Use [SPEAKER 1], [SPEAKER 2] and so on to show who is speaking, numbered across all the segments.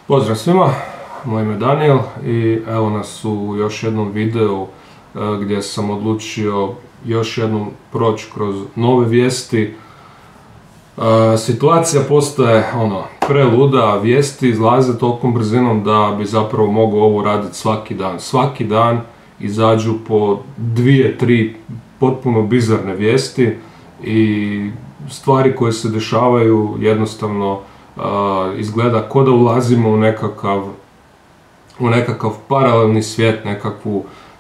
[SPEAKER 1] Pozdrav svima, moje ime je Daniel i evo nas u još jednom videu gdje sam odlučio još jednom proći kroz nove vijesti. Situacija postaje preluda, vijesti izlaze tolikom brzinom da bi zapravo mogao ovo raditi svaki dan. Svaki dan izađu po 2-3 potpuno bizarne vijesti i stvari koje se dešavaju jednostavno izgleda kao da ulazimo u nekakav paralelni svijet,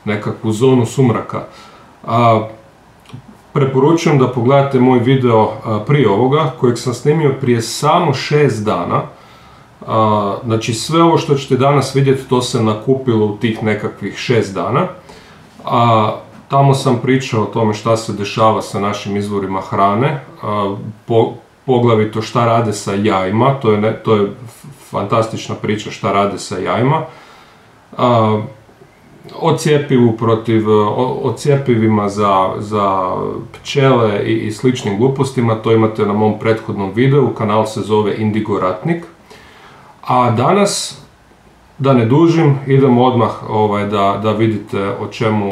[SPEAKER 1] nekakvu zonu sumraka. Preporučujem da pogledate moj video prije ovoga, kojeg sam snimio prije samo 6 dana. Znači sve ovo što ćete danas vidjeti, to se nakupilo u tih nekakvih 6 dana. Tamo sam pričao o tome šta se dešava sa našim izvorima hrane, poglavito šta rade sa jajima, to je fantastična priča šta rade sa jajima. O cjepivima za pčele i sličnim glupostima, to imate na mom prethodnom videu, kanal se zove Indigo Ratnik. A danas, da ne dužim, idemo odmah da vidite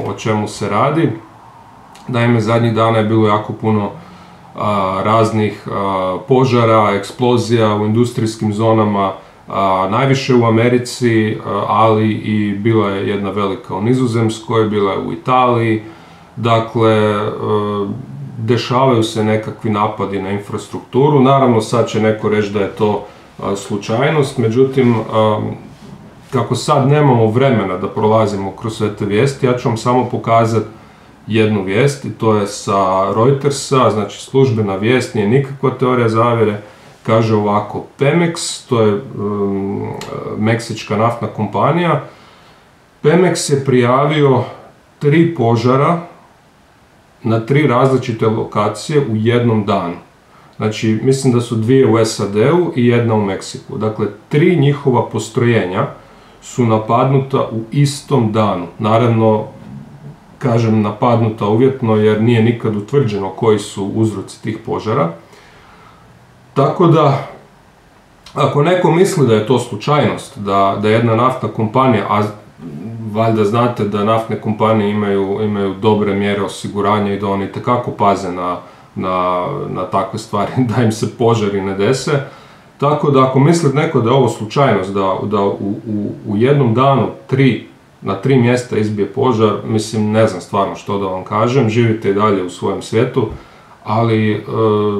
[SPEAKER 1] o čemu se radi. Naime, zadnjih dana je bilo jako puno raznih požara, eksplozija u industrijskim zonama, najviše u Americi, ali i bila je jedna velika u Nizozemskoj, bila je u Italiji. Dakle, dešavaju se nekakvi napadi na infrastrukturu. Naravno, sad će neko reći da je to slučajnost, međutim, kako sad nemamo vremena da prolazimo kroz sve te vijesti, ja ću vam samo pokazati jednu vijest i to je sa Reutersa, znači službena vijest, nije nikakva teorija zavjere. Kaže ovako, Pemex, to je meksička naftna kompanija, Pemex je prijavio 3 požara na 3 različite lokacije u jednom danu. Znači, mislim da su 2 u SAD-u i 1 u Meksiku. Dakle, 3 njihova postrojenja su napadnuta u istom danu. Naravno, kažem napadnuta uvjetno jer nije nikad utvrđeno koji su uzroci tih požara. Tako da, ako neko misli da je to slučajnost, da jedna naftna kompanija, a valjda znate da naftne kompanije imaju dobre mjere osiguranja i da oni itekako paze na takve stvari, da im se požari ne dese. Tako da ako mislite neko da je ovo slučajnost, da u jednom danu na 3 mjesta izbije požar, mislim, ne znam stvarno što da vam kažem, živite i dalje u svojem svijetu, ali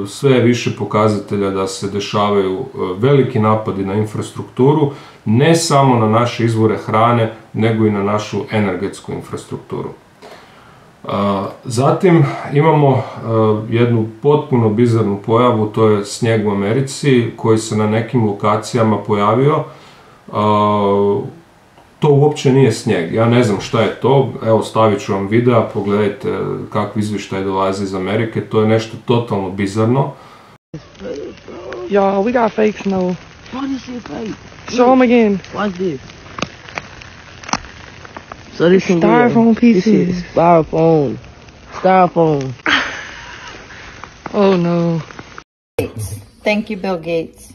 [SPEAKER 1] sve je više pokazatelja da se dešavaju veliki napadi na infrastrukturu, ne samo na naše izvore hrane, nego i na našu energetsku infrastrukturu. Zatim imamo jednu potpuno bizarnu pojavu, to je snijeg u Americi koji se na nekim lokacijama pojavio. To uopće nije snijeg, ja ne znam šta je to, evo stavit ću vam videa, pogledajte kakvi izvještaj dolazi iz Amerike, to je nešto totalno bizarno.
[SPEAKER 2] Y'all, we got fake snow.
[SPEAKER 3] What is it fake?
[SPEAKER 2] Show them again.
[SPEAKER 3] Watch this. So this is
[SPEAKER 2] Styrofoam pieces.
[SPEAKER 3] This is styrofoam. Styrofoam.
[SPEAKER 2] Oh no.
[SPEAKER 4] Thank you, Bill Gates,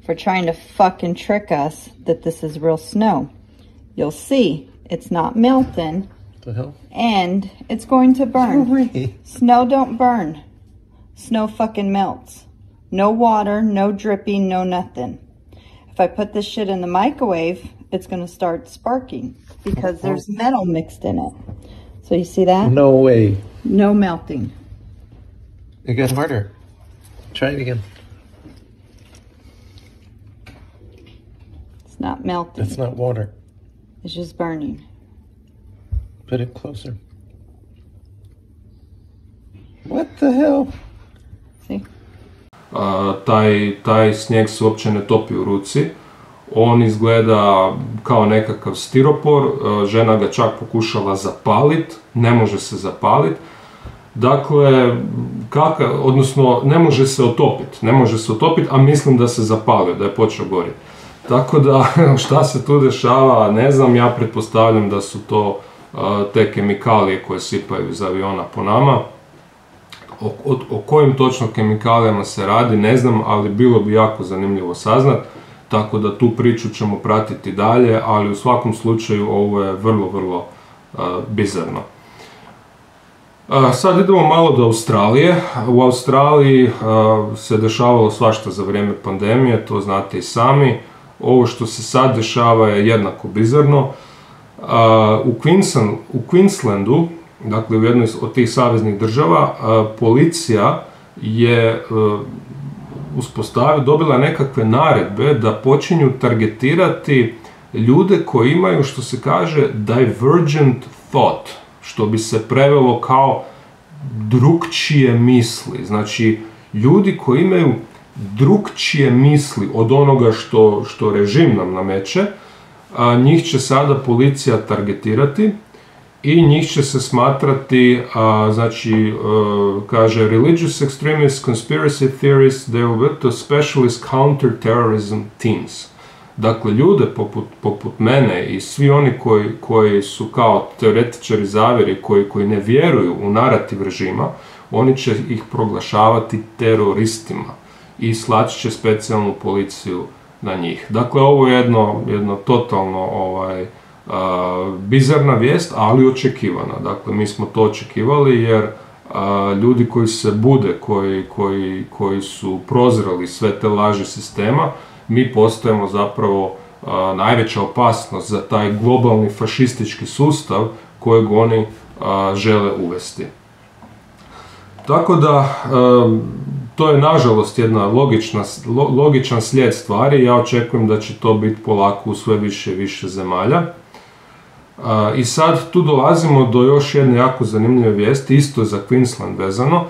[SPEAKER 4] for trying to fucking trick us that this is real snow. You'll see, it's not melting.
[SPEAKER 3] What the hell?
[SPEAKER 4] And it's going to burn.
[SPEAKER 3] No way.
[SPEAKER 4] Snow don't burn. Snow fucking melts. No water, no dripping, no nothing. If I put this shit in the microwave, it's going to start sparking because there's metal mixed in it. So you see that?
[SPEAKER 3] No way.
[SPEAKER 4] No melting.
[SPEAKER 3] It got harder. Try it again.
[SPEAKER 4] It's not melting.
[SPEAKER 3] That's not water.
[SPEAKER 4] It's just burning.
[SPEAKER 3] Put it closer. What the hell?
[SPEAKER 4] See?
[SPEAKER 1] Taj snijeg se uopće ne topi u ruci. On izgleda kao nekakav stiropor, žena ga čak pokušala zapalit, ne može se zapalit. Dakle, odnosno ne može se otopiti, a mislim da se zapalio, da je počeo gorjeti. Tako da, šta se tu dešava, ne znam, ja pretpostavljam da su to te kemikalije koje sipaju iz aviona po nama. O kojim točno kemikalijama se radi, ne znam, ali bilo bi jako zanimljivo saznat. tako da tu priču ćemo pratiti dalje, ali u svakom slučaju ovo je vrlo, vrlo bizarno. Sad idemo malo do Australije. U Australiji se dešavalo svašta za vrijeme pandemije, to znate i sami. Ovo što se sad dešava je jednako bizarno. U Queenslandu, dakle u jednoj od tih saveznih država, policija je dobila nekakve naredbe da počinju targetirati ljude koji imaju, što se kaže, divergent thought, što bi se prevelo kao drukčije misli. Znači, ljudi koji imaju drukčije misli od onoga što režim nam nameće, njih će sada policija targetirati i njih će se smatrati, znači, kaže, religious extremists, conspiracy theorists, they will be the specialist counter-terrorism teams. Dakle, ljude poput mene i svi oni koji su kao teoretičari zavjere, koji ne vjeruju u narativ režima, oni će ih proglašavati teroristima i slaći će specijalnu policiju na njih. Dakle, ovo je jedno totalno bizarna vijest, ali očekivana. Dakle, mi smo to očekivali jer ljudi koji se bude, koji su prozreli sve te laži sistema, mi postajemo zapravo najveća opasnost za taj globalni fašistički sustav kojeg oni žele uvesti. Tako da, to je nažalost jedna logičan slijed stvari. Ja očekujem da će to biti polako u sve više i više zemalja. I sad tu dolazimo do još jedne jako zanimljive vijesti, isto za Queensland vezano.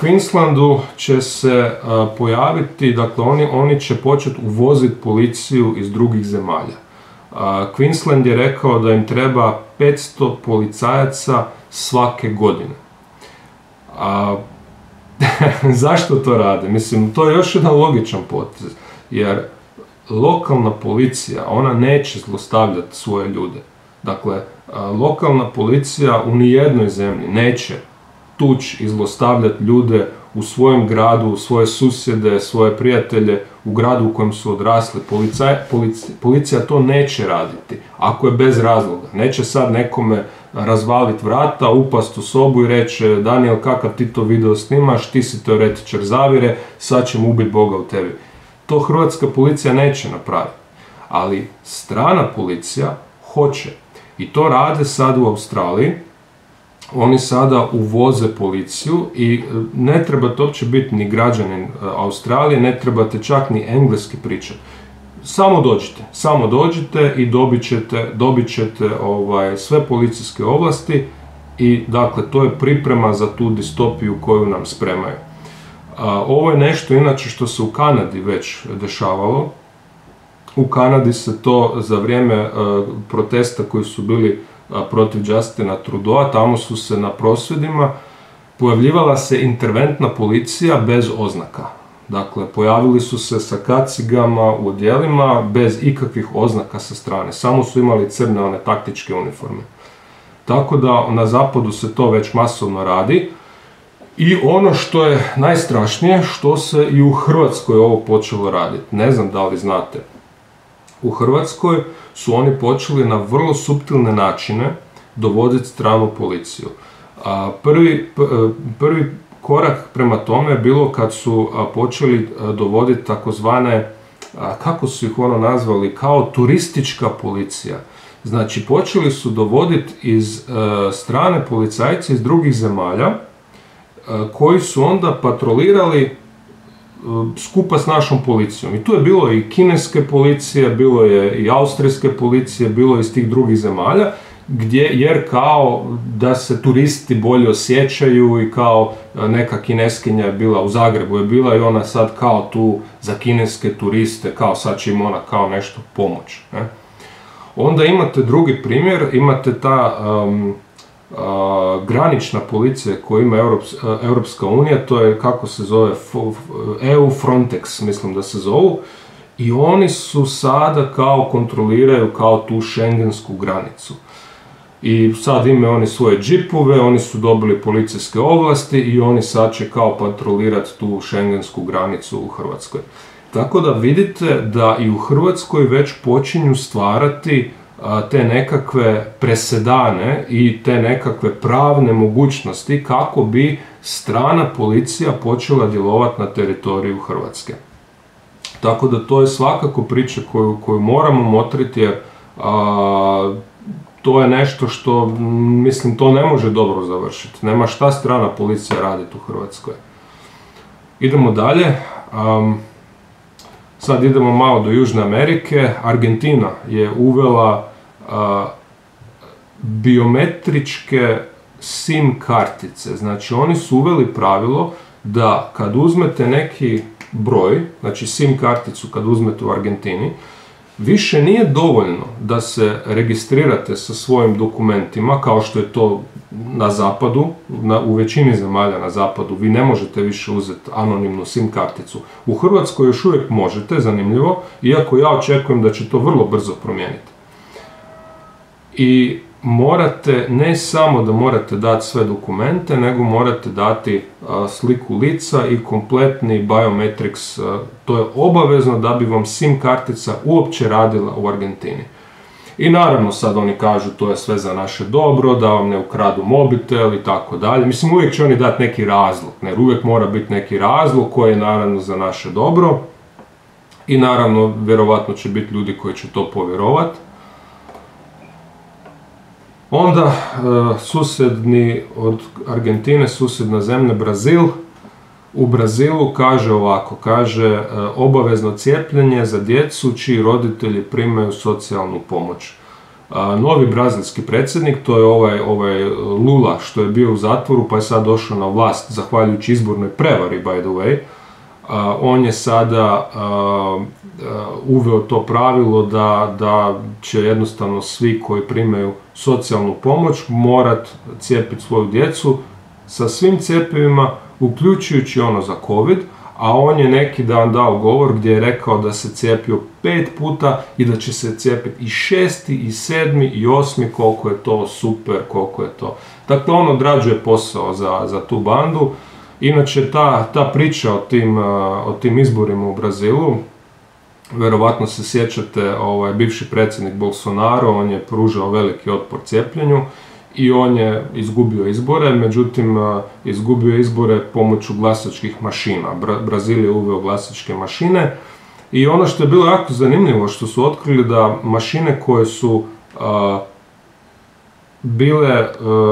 [SPEAKER 1] Queenslandu će se pojaviti, dakle oni će početi uvoziti policiju iz drugih zemalja. Queensland je rekao da im treba 500 policajaca svake godine. Zašto to rade? Mislim, to je još jedan logičan potez, jer lokalna policija, ona neće zlostavljati svoje ljude. Dakle, lokalna policija u nijednoj zemlji neće tući i zlostavljati ljude u svojem gradu, svoje susjede, svoje prijatelje, u gradu u kojem su odrasli. Policija to neće raditi, ako je bez razloga. Neće sad nekome razvaliti vrata, upast u sobu i reći: Daniel, kakav ti to video snimaš, ti si teoretičar zavjere, sad ćemo ubiti Boga u tebi. To hrvatska policija neće napraviti, ali strana policija hoće. I to rade sad u Australiji. Oni sada uvoze policiju i ne trebate uopće biti ni građanin Australije, ne trebate čak ni engleski pričati. Samo dođite i dobit ćete sve policijske ovlasti i dakle to je priprema za tu distopiju koju nam spremaju. Ovo je nešto inače što se u Kanadi već dešavalo. U Kanadi se to za vrijeme protesta koji su bili protiv Justina Trudeau, tamo su se na prosvjedima pojavljivala se interventna policija bez oznaka. Dakle, pojavili su se sa kacigama u odjelima bez ikakvih oznaka sa strane. Samo su imali crne one taktičke uniforme. Tako da na zapadu se to već masovno radi. I ono što je najstrašnije, što se i u Hrvatskoj ovo počelo raditi. Ne znam da li znate. U Hrvatskoj su oni počeli na vrlo suptilne načine dovoditi stranu policiju. Prvi korak prema tome je bilo kad su počeli dovoditi takozvane, kako su ih ono nazvali, kao turistička policija. Znači, počeli su dovoditi iz strane policajce iz drugih zemalja, koji su onda patrolirali skupa s našom policijom. I tu je bilo i kineske policije, bilo je i austrijske policije, bilo je iz tih drugih zemalja, jer kao da se turisti bolje osjećaju i kao neka Kineskinja je bila u Zagrebu je bila i ona sad kao tu za kineske turiste, kao sad će im ona kao nešto pomoć. Ne? Onda imate drugi primjer, imate ta granična policija koju ima Europska unija, to je, kako se zove, EU Frontex, mislim da se zovu, i oni su sada kao kontroliraju kao tu šengensku granicu. I sad imaju oni svoje džipove, oni su dobili policijske ovlasti i oni sad će kao patrolirati tu šengensku granicu u Hrvatskoj. Tako da vidite da i u Hrvatskoj već počinju stvarati te nekakve presedane i te nekakve pravne mogućnosti kako bi strana policija počela djelovati na teritoriju Hrvatske. Tako da to je svakako priča koju moramo motriti, jer to je nešto što, mislim, to ne može dobro završiti. Nema šta strana policija raditi u Hrvatskoj. Idemo dalje. Sad idemo malo do Južne Amerike. Argentina je uvela biometričke SIM kartice. Znači, oni su uveli pravilo da kad uzmete neki broj, znači SIM karticu kad uzmete u Argentini, više nije dovoljno da se registrirate sa svojim dokumentima, kao što je to na zapadu, u većini zemalja na zapadu. Vi ne možete više uzeti anonimnu SIM karticu. U Hrvatskoj još uvijek možete, zanimljivo, iako ja očekujem da će to vrlo brzo promijeniti. I morate, ne samo da morate dati sve dokumente, nego morate dati sliku lica i kompletni biometrics. To je obavezno da bi vam SIM kartica uopće radila u Argentini. I naravno sad oni kažu to je sve za naše dobro, da vam ne ukradu mobitel i tako dalje. Mislim, uvijek će oni dati neki razlog, jer uvijek mora biti neki razlog koji je naravno za naše dobro. I naravno, vjerovatno će biti ljudi koji će to povjerovati. Onda susjedni od Argentine, susjedna zemlja Brazil. U Brazilu kaže ovako, kaže obavezno cijepljenje za djecu čiji roditelji primaju socijalnu pomoć. Novi brazilski predsjednik, to je ovaj Lula što je bio u zatvoru pa je sad došao na vlast zahvaljujući izbornoj prevari, by the way. On je sada uveo to pravilo da će jednostavno svi koji primaju socijalnu pomoć morat cijepiti svoju djecu sa svim cjepivima, uključujući ono za COVID, a on je neki dan dao govor gdje je rekao da se cijepio 5 puta i da će se cijepiti i 6. i 7. i 8. koliko je to super, koliko je to. Dakle, on odrađuje posao za tu bandu. Inače, ta priča o tim izborima u Brazilu, vjerovatno se sjećate, bivši predsjednik Bolsonaro, on je pružao veliki otpor cijepljenju i on je izgubio izbore, međutim, izgubio izbore pomoću glasačkih mašina. Brazil je uveo glasačke mašine i ono što je bilo jako zanimljivo, što su otkrili da mašine koje su bile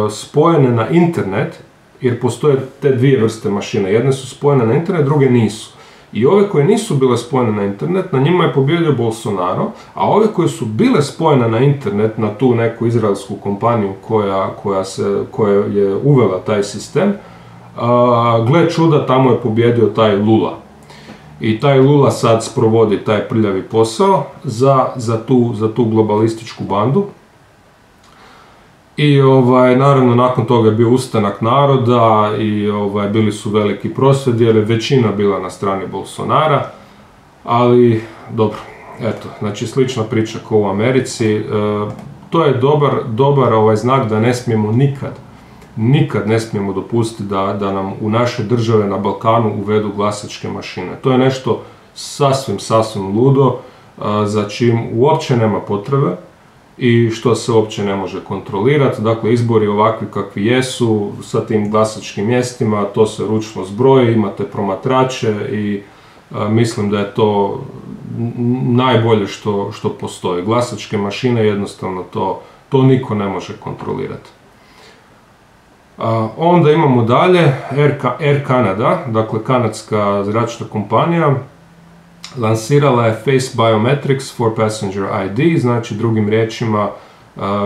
[SPEAKER 1] spojene na internet, jer postoje te dvije vrste mašina. Jedne su spojene na internet, druge nisu. I ove koje nisu bile spojene na internet, na njima je pobijedio Bolsonaro, a ove koje su bile spojene na internet, na tu neku izraelsku kompaniju koja je uvela taj sistem, gle čuda, tamo je pobijedio taj Lula. I taj Lula sad sprovodi taj prljavi posao za tu globalističku bandu. I naravno nakon toga je bio ustanak naroda i bili su veliki prosvjedi jer je većina bila na strani Bolsonara, ali dobro, eto, znači slična priča kao u Americi. To je dobar znak da ne smijemo nikad ne smijemo dopustiti da nam u naše države na Balkanu uvedu glasačke mašine. To je nešto sasvim ludo, za čim uopće nema potrebe i što se uopće ne može kontrolirati. Dakle, izbori ovakvi kakvi jesu, sa tim glasačkim mjestima, to se ručno zbroji, imate promatrače i mislim da je to najbolje što postoji. Glasačke mašine, jednostavno to niko ne može kontrolirati. Onda imamo dalje Air Canada, dakle kanadska zračna kompanija, lansirala je Face Biometrics for Passenger ID, znači drugim riječima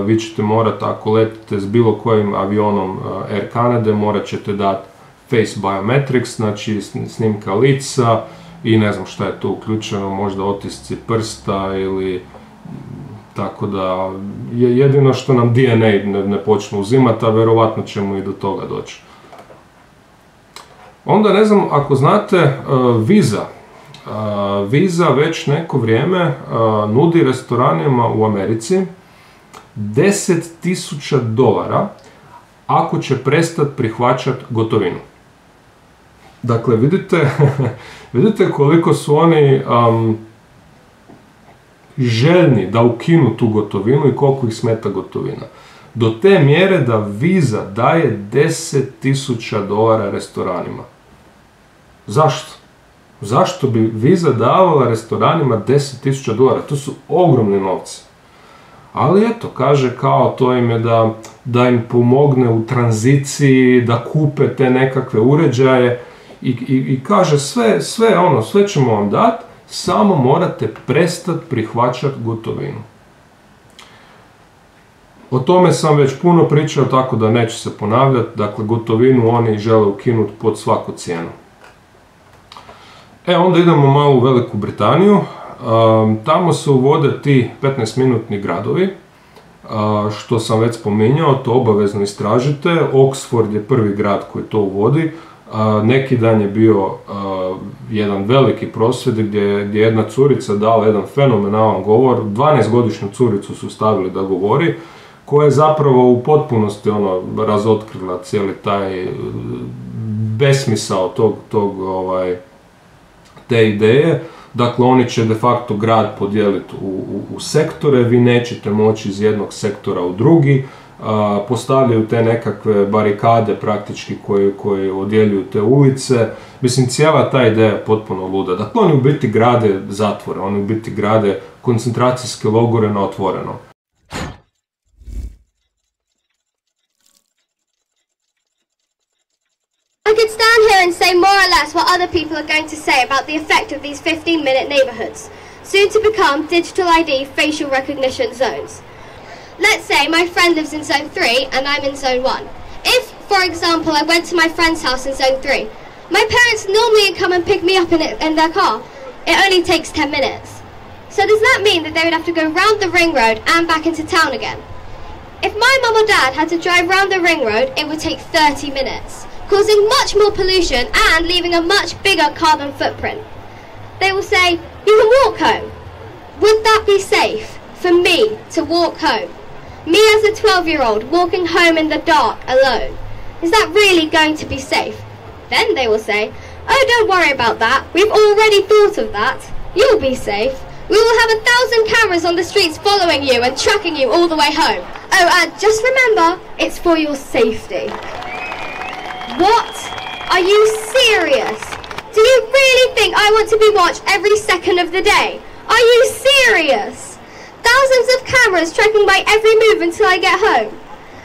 [SPEAKER 1] vi ćete morati, ako letite s bilo kojim avionom Air Canade, morat ćete dati Face Biometrics, znači snimka lica i ne znam šta je tu uključeno, možda otisci prsta ili tako da jedino što nam DNA ne počne uzimati, a vjerovatno ćemo i do toga doći. Onda ne znam, ako znate, Visa. Visa već neko vrijeme nudi restoranima u Americi $10.000 ako će prestati prihvaćati gotovinu. Dakle, vidite koliko su oni željni da ukinu tu gotovinu i koliko ih smeta gotovina. Do te mjere da Visa daje $10,000 restoranima. Zašto? Zašto bi Visa davala restoranima $10,000? To su ogromni novci. Ali eto, kaže kao to im je da im pomogne u tranziciji, da kupe te nekakve uređaje i kaže sve ćemo vam dati, samo morate prestati prihvaćati gotovinu. O tome sam već puno pričao, tako da neću se ponavljati. Dakle, gotovinu oni žele ukinuti pod svaku cijenu. Onda idemo malo u Veliku Britaniju. Tamo se uvode ti 15-minutni gradovi, što sam već spominjao, to obavezno istražite. Oxford je prvi grad koji to uvodi. Neki dan je bio jedan veliki prosvjed gdje je jedna curica dala jedan fenomenalan govor. 12-godišnju curicu su stavili da govori, koja je zapravo u potpunosti razotkrila cijeli taj besmisao te ideje. Dakle, oni će de facto grad podijeliti u sektore, vi nećete moći iz jednog sektora u drugi, postavljaju te nekakve barikade praktički koje odjeljuju te ulice. Mislim, cijela ta ideja je potpuno luda. Dakle, oni u biti grade zatvore, oni u biti grade koncentracijske logore na otvoreno.
[SPEAKER 5] I could stand here and say more or less what other people are going to say about the effect of these 15-minute neighbourhoods, soon to become digital ID facial recognition zones. Let's say my friend lives in Zone 3 and I'm in Zone 1. If, for example, I went to my friend's house in Zone 3, my parents normally come and pick me up in their car. It only takes 10 minutes. So does that mean that they would have to go round the ring road and back into town again? If my mum or dad had to drive round the ring road, it would take 30 minutes. Causing much more pollution and leaving a much bigger carbon footprint. They will say, you can walk home. Would that be safe for me to walk home? Me as a 12-year-old walking home in the dark alone. Is that really going to be safe? Then they will say, oh, don't worry about that. We've already thought of that. You'll be safe. We will have 1,000 cameras on the streets following you and tracking you all the way home. Oh, just remember, it's for your safety. What? Are you serious? Do you really think I want to be watched every second of the day? Are you serious? Thousands of cameras tracking my every move until I get home.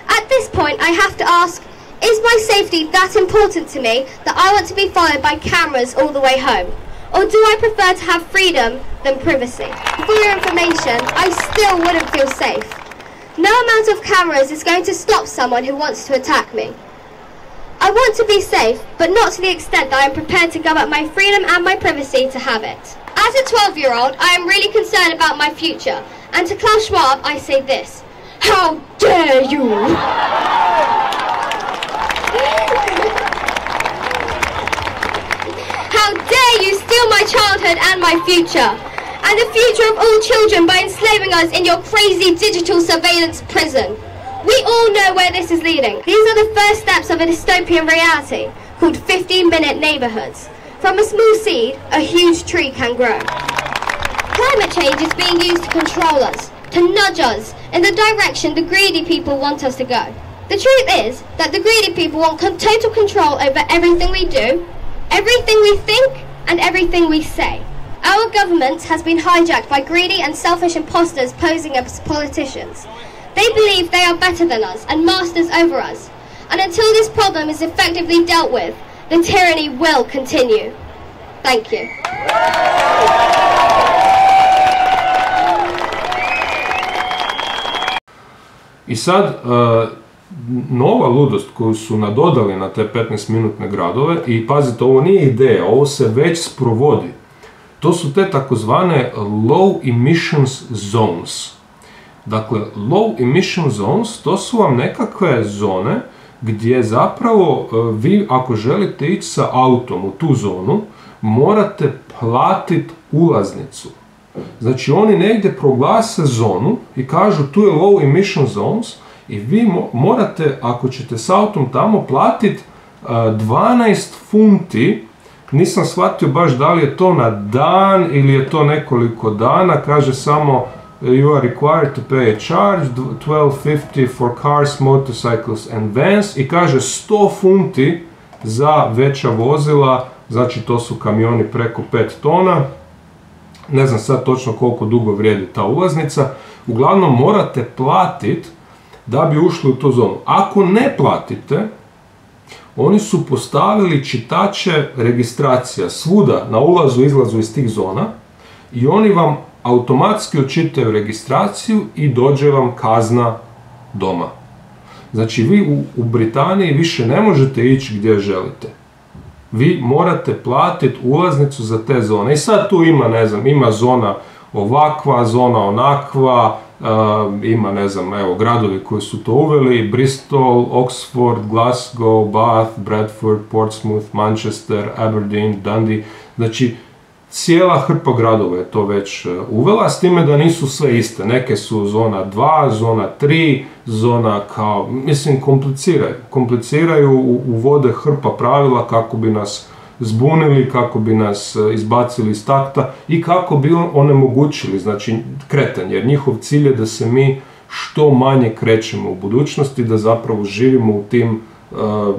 [SPEAKER 5] At this point, I have to ask, is my safety that important to me that I want to be followed by cameras all the way home? Or do I prefer to have freedom than privacy? For your information, I still wouldn't feel safe. No amount of cameras is going to stop someone who wants to attack me. I want to be safe, but not to the extent that I am prepared to give up my freedom and my privacy to have it. As a 12-year-old, I am really concerned about my future, and to Klaus Schwab I say this: how dare you! How dare you steal my childhood and my future, and the future of all children by enslaving us in your crazy digital surveillance prison. We all know where this is leading. These are the first steps of a dystopian reality called 15-minute neighbourhoods. From a small seed, a huge tree can grow. Climate change is being used to control us, to nudge us in the direction the greedy people want us to go. The truth is that the greedy people want total control over everything we do, everything we think, and everything we say. Our government has been hijacked by greedy and selfish imposters posing as politicians. They believe they are better than us and masters over us. And until this problem is effectively dealt with, the tyranny will continue. Thank you.
[SPEAKER 1] I sad, nova ludost koju su nadodali na te 15-minutne gradove, i pazite, ovo nije ideja, ovo se već sprovodi. To su te takozvane low emissions zones. Dakle, low emission zones, to su vam nekakve zone gdje zapravo vi, ako želite ići sa autom u tu zonu, morate platiti ulaznicu. Znači, oni negdje proglase zonu i kažu tu je low emission zones i vi morate, ako ćete s autom tamo, platiti 12 funti, nisam shvatio baš da li je to na dan ili je to nekoliko dana, kaže samo you are required to pay a charge, $12.50 for cars, motorcycles and vans, i kaže 100 funti za veća vozila, znači to su kamioni preko 5 tona, ne znam sad točno koliko dugo vrijedi ta ulaznica, uglavnom morate platiti da bi ušli u tu zonu. Ako ne platite, oni su postavili čitače registracija svuda na ulazu i izlazu iz tih zona i oni vam automatski očitaju registraciju i dođe vam kazna doma. Znači vi u Britaniji više ne možete ići gdje želite. Vi morate platiti ulaznicu za te zone. I sad tu ima, ne znam, ima zona ovakva, zona onakva, ima, ne znam, evo, gradovi koji su to uveli, Bristol, Oxford, Glasgow, Bath, Bradford, Portsmouth, Manchester, Aberdeen, Dundee, znači cijela hrpa gradova je to već uvela, s time da nisu sve iste, neke su zona 2, zona 3, zona kao, mislim, kompliciraju, uvode hrpa pravila kako bi nas zbunili, kako bi nas izbacili iz takta i kako bi onemogućili, znači, kretanje, jer njihov cilj je da se mi što manje krećemo u budućnosti, da zapravo živimo u tim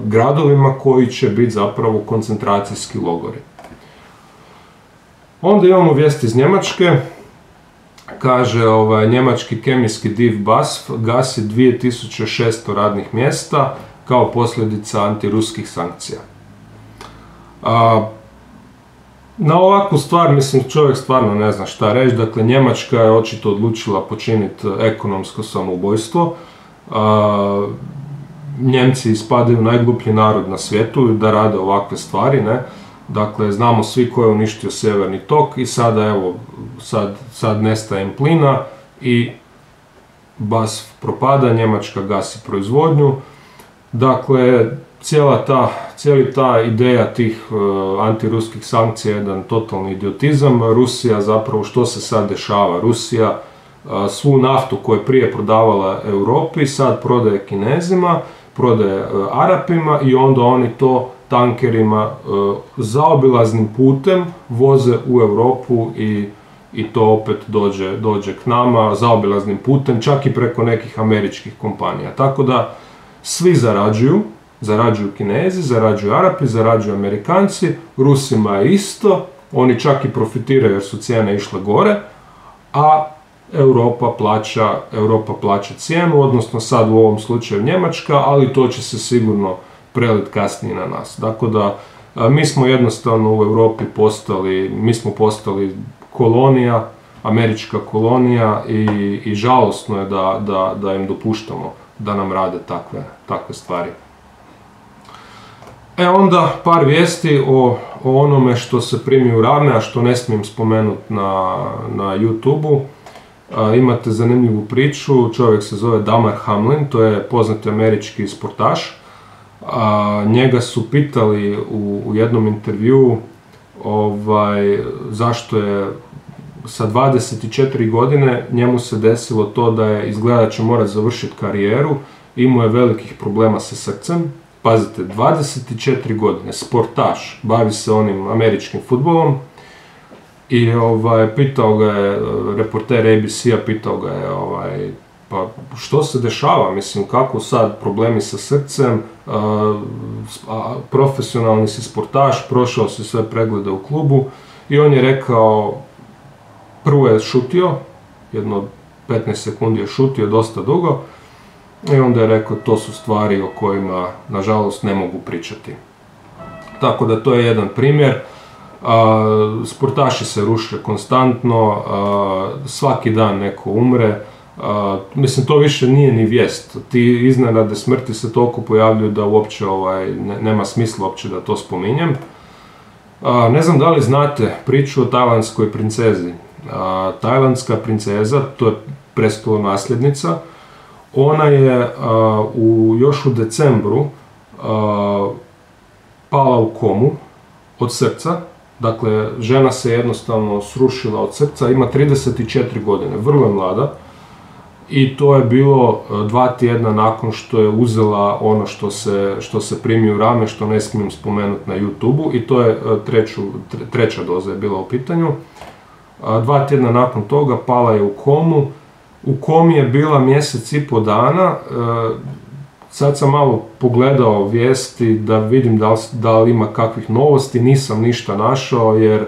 [SPEAKER 1] gradovima koji će biti zapravo koncentracijski logori. Onda imamo vijest iz Njemačke, kaže njemački kemijski div BASF gasi 2600 radnih mjesta kao posljedica antiruskih sankcija. Na ovakvu stvar, mislim, čovjek stvarno ne zna šta reći. Dakle, Njemačka je očito odlučila počiniti ekonomsko samoubojstvo. Njemci ispadaju najgluplji narod na svijetu da rade ovakve stvari, ne? Dakle, znamo svi ko je uništio Sjeverni tok i sada, evo, sad nestaje im plina i BASF propada, Njemačka gasi proizvodnju. Dakle, cijeli ta ideja tih antiruskih sankcija je jedan totalni idiotizam. Rusija zapravo, što se sad dešava? Rusija svu naftu koju je prije prodavala Europi sad prodaje Kinezima, prodaje Arapima i onda oni to tankerima zaobilaznim putem voze u Europu i to opet dođe k nama zaobilaznim putem, čak i preko nekih američkih kompanija. Tako da svi zarađuju Kinezi, zarađuju Arapi, zarađuju Amerikanci, Rusima je isto, oni čak i profitiraju jer su cijene išle gore, a Europa plaća cijenu, odnosno sad u ovom slučaju Njemačka, ali to će se sigurno preliti kasnije na nas. Dakle da mi smo jednostavno u Europi postali kolonija, američka kolonija i žalosno je da im dopuštamo da nam rade takve stvari. Onda par vijesti o onome što se primi u ravne, a što ne smijem spomenuti na YouTube-u. Imate zanimljivu priču, čovjek se zove Damar Hamlin, to je poznati američki sportaš. Njega su pitali u jednom intervjuu zašto je sa 24 godine njemu se desilo to da je izgleda da će morati završiti karijeru, imao je velikih problema sa srcem. Pazite, 24 godine, sportaš, bavi se onim američkim fudbalom i pitao ga je, reporter ABC-a pitao ga je, pa što se dešava, mislim, kako sad problemi sa srcem, profesionalni si sportaš, prošao si sve preglede u klubu i on je rekao, prvo je šutio, jedno 15 sekundi je šutio dosta dugo i onda je rekao to su stvari o kojima nažalost ne mogu pričati. Tako da to je jedan primjer. Sportaši se ruše konstantno, svaki dan neko umre. Mislim, to više nije ni vijest. Ti iznenadne smrti se toliko pojavljuju da uopće nema smisla uopće da to spominjem. Ne znam da li znate priču o tajlandskoj princezi. Tajlandska princeza, to je prestolonasljednica, ona je još u decembru pala u komu od srca. Dakle, žena se jednostavno srušila od srca, ima 34 godine, vrlo mlada. i to je bilo 2 tjedna nakon što je uzela ono što se primi u rame, što ne smijem spomenuti na YouTube-u, i to je treća doza je bila u pitanju. 2 tjedna nakon toga pala je u komu. U komi je bila mjesec i pol dana. Sad sam malo pogledao vijesti da vidim da li ima kakvih novosti, nisam ništa našao jer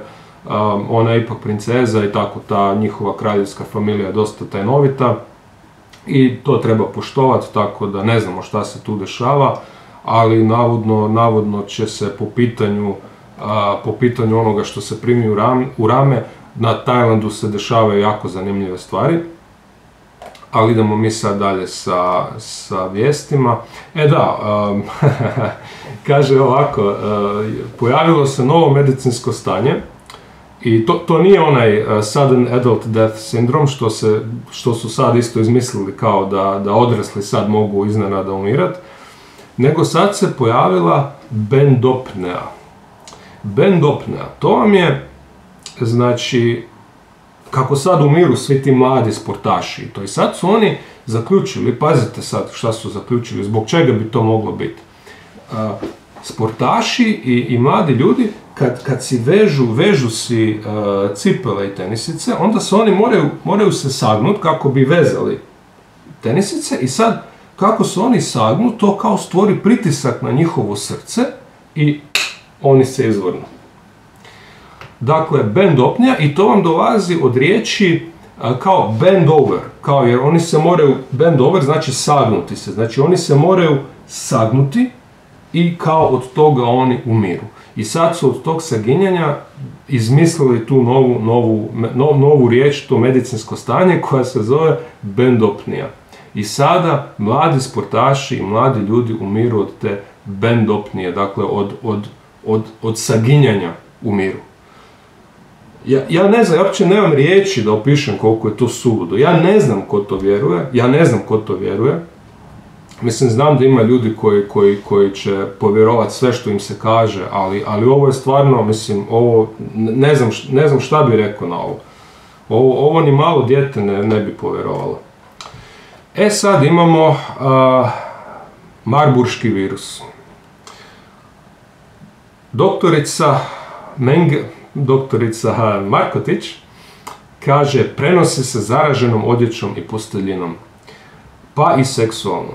[SPEAKER 1] ona je ipak princeza i tako ta njihova kraljevska familija je dosta tajnovita i to treba poštovati, tako da ne znamo šta se tu dešava, ali navodno će se po pitanju onoga što se primi u rame, na Tajlandu se dešavaju jako zanimljive stvari. Ali idemo mi sad dalje sa vijestima. Kaže ovako, pojavilo se novo medicinsko stanje i to nije onaj sudden adult death syndrome što su sad isto izmislili kao da odrasli sad mogu iznenada umirat, nego sad se pojavila bendopnea. Bendopnea, to vam je, znači, kako sad umiru svi ti mladi sportaši, to i sad su oni zaključili, pazite sad šta su zaključili, zbog čega bi to moglo biti. Sportaši i mladi ljudi, kad si vežu si cipele i tenisice, onda se oni moraju se sagnuti kako bi vezali tenisice i sad kako se oni sagnu, to kao stvori pritisak na njihovo srce i oni se izvrnu. Dakle, bendopnea, i to vam dolazi od riječi kao bend over, kao jer oni se moraju, bend over znači sagnuti se, znači oni se moraju sagnuti i kao od toga oni umiru. I sad su od tog saginjanja izmislili tu novu riječ, to medicinsko stanje koja se zove bendopnea. I sada mladi sportaši i mladi ljudi umiru od te bendopnije, dakle od saginjanja umiru. Ja ne znam, ja uopće nemam riječi da opišem koliko je to suludo. Ja ne znam ko to vjeruje, Mislim, znam da ima ljudi koji će povjerovati sve što im se kaže, ali ovo je stvarno, mislim, ovo, ne znam šta bi rekao na ovo. Ovo ni malo dijete ne bi povjerovalo. Sad imamo marburški virus. Doktorica Markotić kaže, prenosi se zaraženom odjećom i posteljinom, pa i seksualno.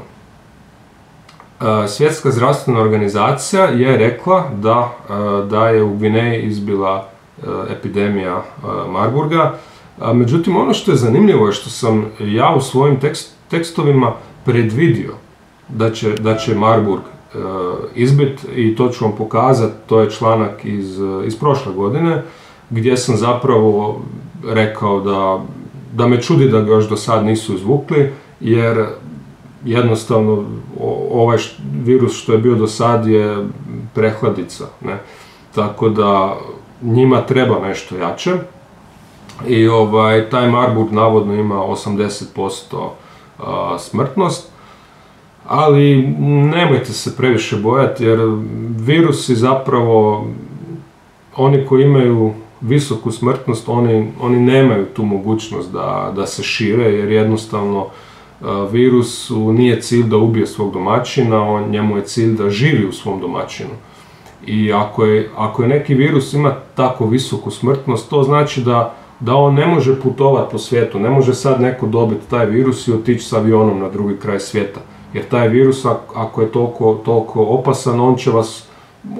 [SPEAKER 1] Svjetska zdravstvena organizacija je rekla da je u Gvineji izbila epidemija Marburga. Međutim, ono što je zanimljivo je što sam ja u svojim tekstovima predvidio da će Marburg izbit, i to ću vam pokazati, to je članak iz prošle godine, gdje sam zapravo rekao da me čudi da ga još do sad nisu izvukli, jer jednostavno ovaj virus što je bio do sad je prehladica, ne? Tako da njima treba nešto jače. I taj Marburg navodno ima 80% smrtnost, ali nemojte se previše bojati, jer virusi zapravo, oni koji imaju visoku smrtnost, oni nemaju tu mogućnost da se šire, jer jednostavno virusu nije cilj da ubije svog domaćina, njemu je cilj da živi u svom domaćinu. I ako je neki virus ima tako visoku smrtnost, to znači da on ne može putovati po svijetu, ne može sad neko dobiti taj virus i otići s avionom na drugi kraj svijeta. Jer taj virus, ako je toliko opasan,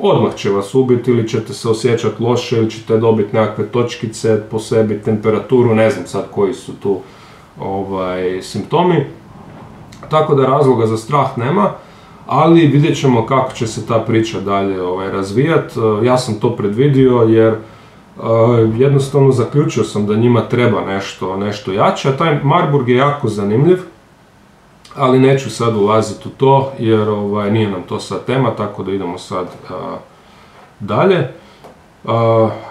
[SPEAKER 1] odmah će vas ubiti, ili ćete se osjećati loše, ili ćete dobiti nekakve točkice po sebi, temperaturu, ne znam sad koji su tu simptomi. Tako da razloga za strah nema, ali vidjet ćemo kako će se ta priča dalje razvijati. Ja sam to predvidio jer jednostavno zaključio sam da njima treba nešto jače, a taj Marburg je jako zanimljiv, ali neću sad ulaziti u to jer nije nam to sad tema, tako da idemo sad dalje.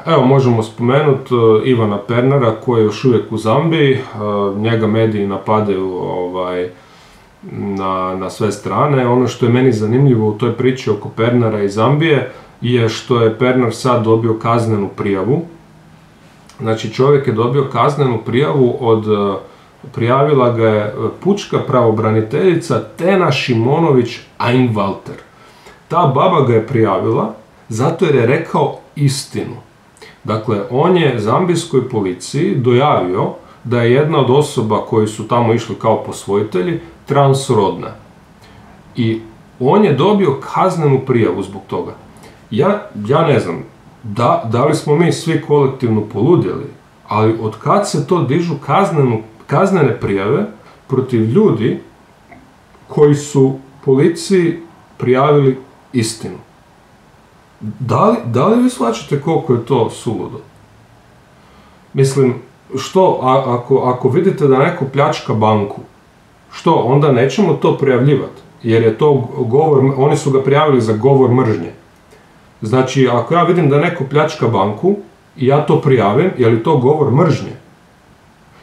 [SPEAKER 1] Evo, možemo spomenuti Ivana Pernara koji je još uvijek u Zambiji, njega mediji napadaju na sve strane. Ono što je meni zanimljivo u toj priči oko Pernara i Zambije je što je Pernar sad dobio kaznenu prijavu. Znači, čovjek je dobio kaznenu prijavu od prijavila ga je pučka pravobraniteljica Tena Šimonović-Einwalter. Ta baba ga je prijavila zato jer je rekao istinu. Dakle, on je zambijskoj policiji dojavio da je jedna od osoba koji su tamo išli kao posvojitelji transrodna. I on je dobio kaznenu prijavu zbog toga. Ja ne znam, da li smo mi svi kolektivno poludjeli, ali od kad se to dižu kaznene prijave protiv ljudi koji su policiji prijavili istinu? Da li vi shvaćate koliko je to suludo? Mislim, što ako vidite da neko pljačka banku, što onda nećemo to prijavljivati? Jer je to oni su ga prijavili za govor mržnje. Znači, ako ja vidim da neko pljačka banku i ja to prijavim, je li to govor mržnje?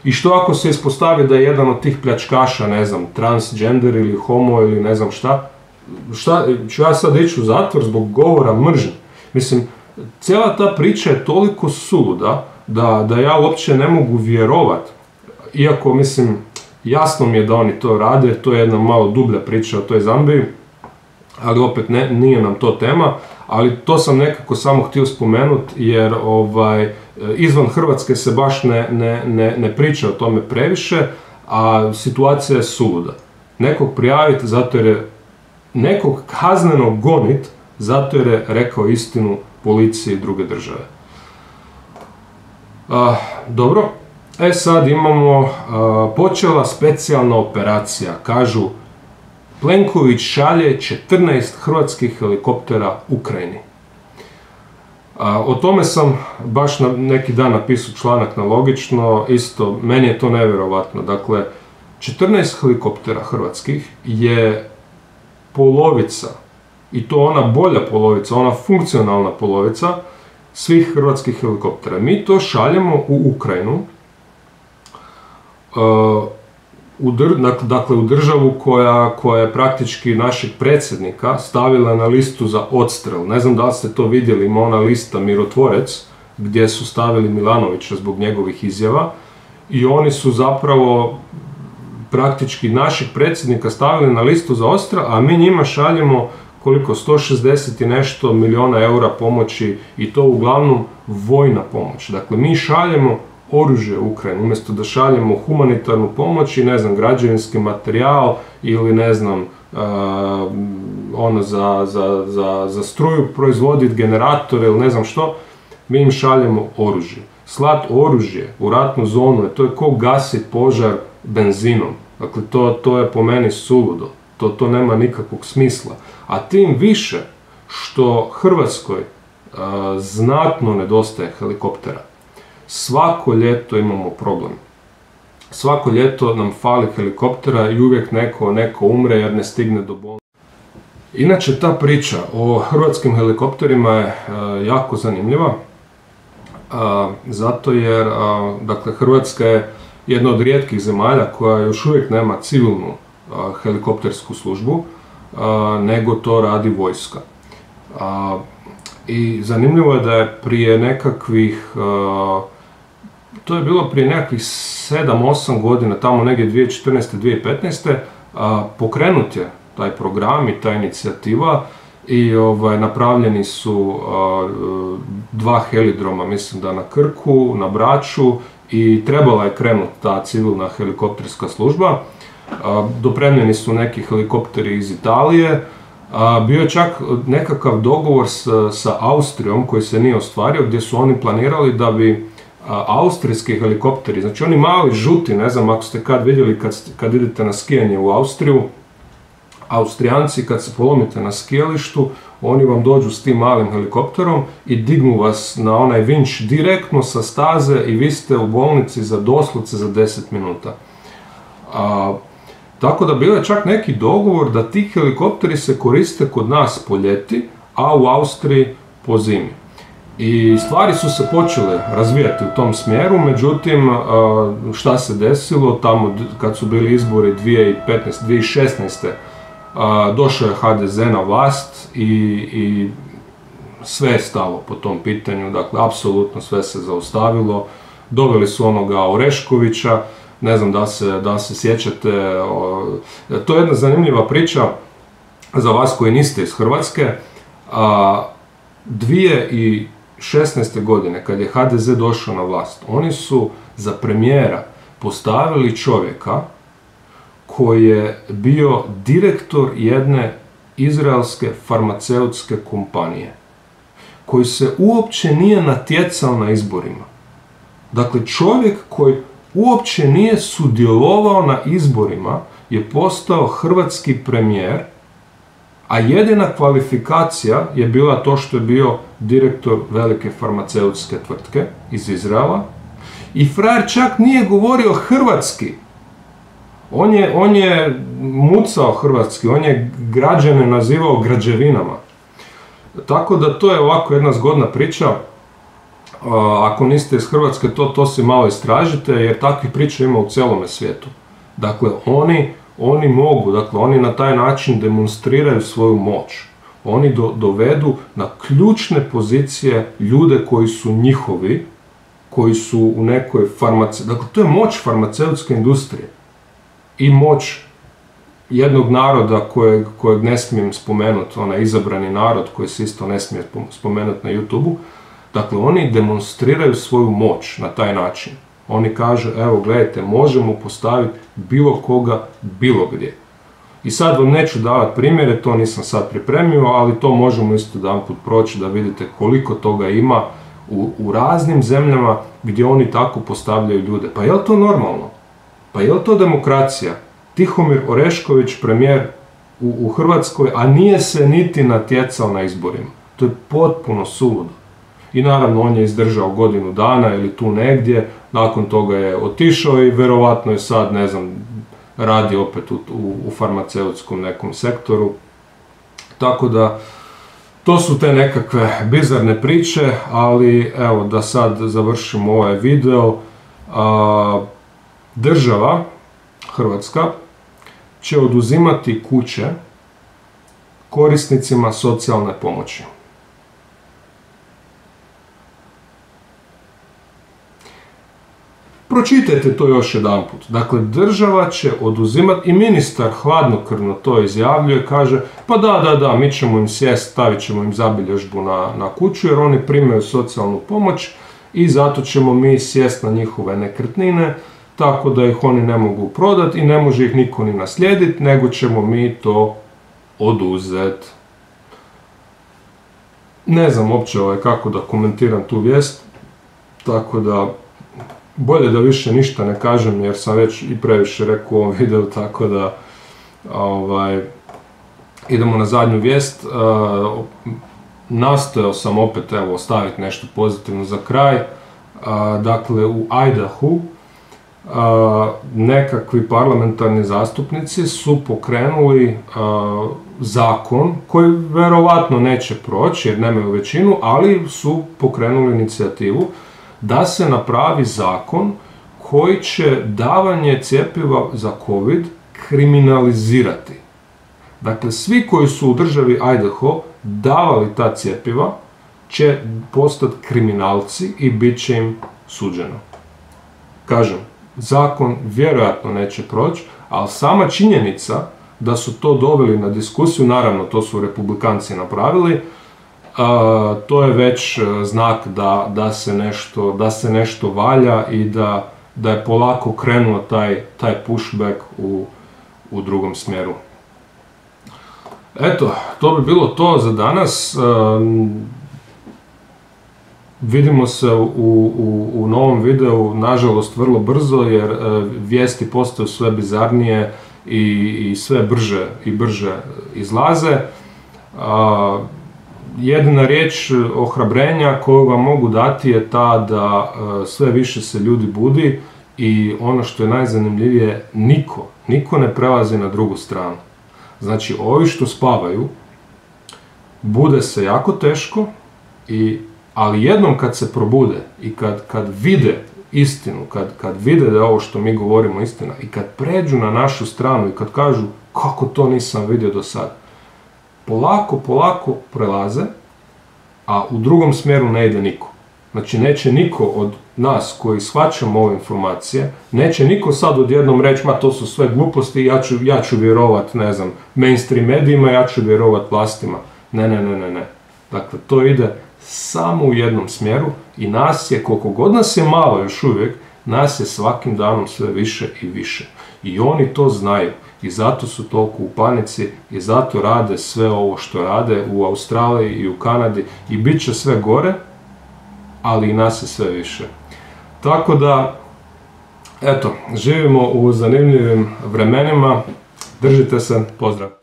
[SPEAKER 1] I što ako se ispostavi da je jedan od tih pljačkaša, ne znam, transgender ili homo ili ne znam šta ću ja sad ići u zatvor zbog govora mržnje? Mislim, cijela ta priča je toliko suluda da ja uopće ne mogu vjerovat. Iako, mislim, jasno mi je da oni to rade, to je jedna malo dublja priča o toj Zambiji, ali opet nije nam to tema, ali to sam nekako samo htio spomenuti jer izvan Hrvatske se baš ne priča o tome previše, a situacija je suluda. Nekog prijaviti zato jer je, nekog kazneno gonit zato jer je rekao istinu policiji druge države. Dobro, sad imamo, počela specijalna operacija, kažu Plenković šalje 14 hrvatskih helikoptera Ukrajini. O tome sam baš neki dan napisao članak na Logično, isto, meni je to nevjerovatno. Dakle, 14 helikoptera hrvatskih je polovica, i to ona bolja polovica, ona funkcionalna polovica svih hrvatskih helikoptera. Mi to šaljemo u Ukrajinu, dakle u državu koja je praktički našeg predsjednika stavila na listu za odstrel. Ne znam da li ste to vidjeli, ima ona lista Mirotvorec gdje su stavili Milanovića zbog njegovih izjava i oni su zapravo praktički našeg predsjednika stavili na listu za odstrel, a mi njima šaljemo koliko, 160 i nešto milijuna eura pomoći i to uglavnom vojna pomoć. Dakle, mi šaljemo oružje u Ukrajinu, umjesto da šaljemo humanitarnu pomoć i, ne znam, građevinski materijal ili, ne znam, za struju proizvoditi generatore ili ne znam što, mi im šaljemo oružje. Slat oružje u ratnu zonu, to je ko gasiti požar benzinom. Dakle, to je po meni suludo. To nema nikakvog smisla. A tim više što Hrvatskoj znatno nedostaje helikoptera. Svako ljeto imamo problem. Svako ljeto nam fali helikoptera i uvijek neko umre jer ne stigne do bolnice. Inače, ta priča o hrvatskim helikopterima je jako zanimljiva. Zato jer, dakle, Hrvatska je jedna od rijetkih zemalja koja još uvijek nema civilnu helikoptersku službu, nego to radi vojska. I zanimljivo je da je prije nekakvih, to je bilo prije nekakvih 7-8 godina, tamo negdje 2014. 2015. Pokrenut je taj program i ta inicijativa i napravljeni su 2 helidroma, mislim da na Krku, na Braču, i trebala je krenuti ta civilna helikopterska služba. Dopremljeni su neki helikopteri iz Italije. Bio je čak nekakav dogovor sa Austrijom koji se nije ostvario, gdje su oni planirali da bi austrijski helikopteri, znači oni mali žuti, ne znam ako ste kad vidjeli kad idete na skijanje u Austriju, Austrijanci kad se polomite na skijalištu, oni vam dođu s tim malim helikopterom i dignu vas na onaj vinč direktno sa staze i vi ste u bolnici doslovce za 10 minuta. Tako da bio je čak neki dogovor da ti helikopteri se koriste kod nas po ljeti, a u Austriji po zimi. I stvari su se počele razvijati u tom smjeru, međutim, šta se desilo, tamo kad su bili izbori 2016. Došao je HDZ na vlast i sve je stalo po tom pitanju, dakle, apsolutno sve se zaustavilo. Doveli su onoga Oreškovića, Ne znam da se sjećate, to je jedna zanimljiva priča za vas koji niste iz Hrvatske. 2016. godine, kad je HDZ došao na vlast, oni su za premijera postavili čovjeka koji je bio direktor jedne izraelske farmaceutske kompanije, koji se uopće nije natjecao na izborima. Dakle, čovjek koji uopće nije sudjelovao na izborima je postao hrvatski premijer, a jedina kvalifikacija je bila to što je bio direktor velike farmaceutske tvrtke iz Izraela i frajer čak nije govorio hrvatski. On je mucao hrvatski, on je građane nazivao građevinama. Tako da to je ovako jedna zgodna priča. Ako niste iz Hrvatske, to si malo istražite, jer takvih priča ima u cijelome svijetu. Dakle, oni mogu, dakle, oni na taj način demonstriraju svoju moć. Oni dovedu na ključne pozicije ljude koji su njihovi, koji su u nekoj dakle, to je moć farmaceutske industrije. I moć jednog naroda kojeg ne smijem spomenuti, onaj izabrani narod koji se isto ne smije spomenuti na YouTube-u. Dakle, oni demonstriraju svoju moć na taj način. Oni kažu, evo gledajte, možemo postaviti bilo koga, bilo gdje. I sad vam neću davati primjere, to nisam sad pripremio, ali to možemo isto jedanput proći da vidite koliko toga ima u raznim zemljama gdje oni tako postavljaju ljude. Pa je li to normalno? Pa je li to demokracija? Tihomir Orešković, premijer u Hrvatskoj, a nije se niti natjecao na izborima. To je potpuno suludo. I naravno on je izdržao godinu dana ili tu negdje, nakon toga je otišao i verovatno je sad, ne znam, radi opet u farmaceutskom nekom sektoru. Tako da, to su te nekakve bizarne priče, ali evo da sad završimo ovaj video. Država, Hrvatska, će oduzimati kuće korisnicima socijalne pomoći. Pročitajte to još jedanput. Dakle, država će oduzimati, i ministar hladnokrvno to izjavljuje, kaže, pa da, mi ćemo im sjest, stavit ćemo im zabilježbu na kuću, jer oni primaju socijalnu pomoć i zato ćemo mi sjest na njihove nekretnine, tako da ih oni ne mogu prodati i ne može ih niko ni naslijediti, nego ćemo mi to oduzeti. Ne znam uopće kako da komentiram tu vijest, tako da bolje da više ništa ne kažem, jer sam već i previše rekao u ovom videu, tako da idemo na zadnju vijest. Nastojao sam opet ostaviti nešto pozitivno za kraj. Dakle, u Idahu nekakvi parlamentarni zastupnici su pokrenuli zakon koji verovatno neće proći jer nemaju većinu, ali su pokrenuli inicijativu da se napravi zakon koji će davanje cjepiva za COVID kriminalizirati. Dakle, svi koji su u državi Idaho davali ta cjepiva će postati kriminalci i bit će im suđeno. Kažem, zakon vjerojatno neće proći, ali sama činjenica da su to doveli na diskusiju, naravno to su republikanci napravili, to je već znak da se nešto valja i da je polako krenuo taj pushback u drugom smjeru. Eto, to bi bilo to za danas. Vidimo se u novom videu, nažalost vrlo brzo, jer vijesti postaju sve bizarnije i sve brže i brže izlaze. Jedina riječ ohrabrenja koju vam mogu dati je ta da sve više se ljudi budi i ono što je najzanimljivije, niko ne prelazi na drugu stranu. Znači, ovi što spavaju, bude se jako teško, ali jednom kad se probude i kad vide istinu, kad vide da je ovo što mi govorimo istina i kad pređu na našu stranu i kad kažu kako to nisam vidio do sad, polako prelaze, a u drugom smjeru ne ide niko. Znači, neće niko od nas koji shvaćamo ove informacije, neće niko sad odjednom reći, ma to su sve gluposti, ja ću vjerovat, ne znam, mainstream medijima, ja ću vjerovat vlastima. Ne. Dakle, to ide samo u jednom smjeru i nas je, koliko god nas je malo još uvijek, nas je svakim danom sve više i više. I oni to znaju i zato su toliko u panici i zato rade sve ovo što rade u Australiji i u Kanadi i bit će sve gore, ali i nas je sve više. Tako da, eto, živimo u zanimljivim vremenima, držite se, pozdrav!